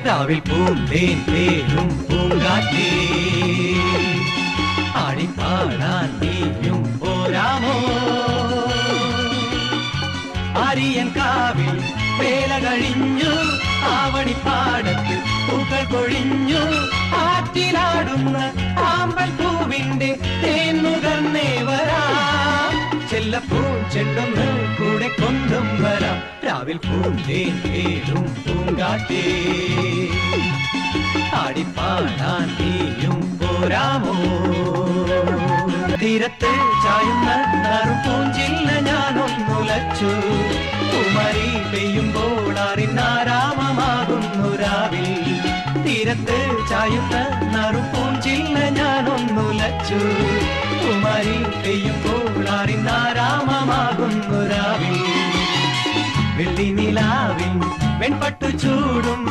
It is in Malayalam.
രാവിൽ പൂന്തേൻ തേനും പൂങ്കാറ്റേ ആടിപ്പാടാൻ നീയും പോരാമോ ആര്യൻ കാവിൽ വേല കഴിഞ്ഞു ആവണിപ്പാടത്ത് പൂക്കൾ കൊഴിഞ്ഞു ആറ്റിലാടുന്ന ആമ്പൽ പൂവിന്റെ തേൻ നുകർന്നേ വരാം ചെല്ലപ്പൂ ചെണ്ടൊന്ന് കൂടെ കൊണ്ടും വരാം രാവിൽ പൂന്തേൻ തേനും പൂങ്കാറ്റേ ആടിപ്പാടാൻ നീയും പോരാമോ തീരത്ത് ചായുന്ന നറുപൂഞ്ചില്ല ഞാനൊന്നുലച്ചു കുമരി പെയ്യുമ്പോൾ അറിനാരാമമാകുന്നു രാവിൽ തീരത്ത് ചായുന്ന നറുപൂഞ്ചില്ല ഞാനൊന്നുലച്ചു കുമരി പെയ്യുമ്പോൾ അറിനാരാമമാകുന്നു രാവിൽ വെള്ളി നിലാവിൽ വെൺപട്ടു ചൂടും